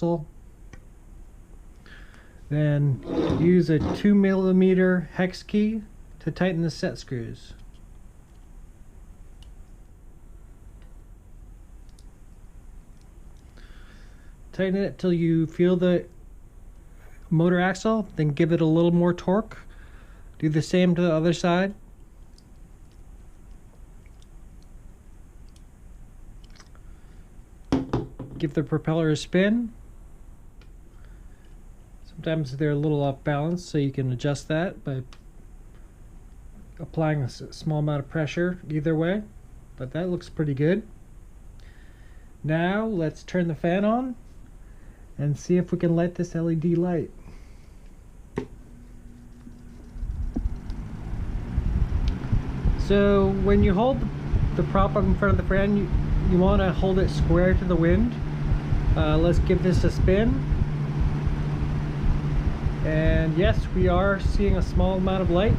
axle. Then use a 2mm hex key to tighten the set screws. Tighten it till you feel the motor axle, then give it a little more torque. Do the same to the other side. Give the propeller a spin. Sometimes they're a little off balance, so you can adjust that by applying a small amount of pressure either way, but that looks pretty good. Now let's turn the fan on and see if we can light this LED light. So when you hold the prop up in front of the fan, you want to hold it square to the wind. Let's give this a spin. And yes, we are seeing a small amount of light.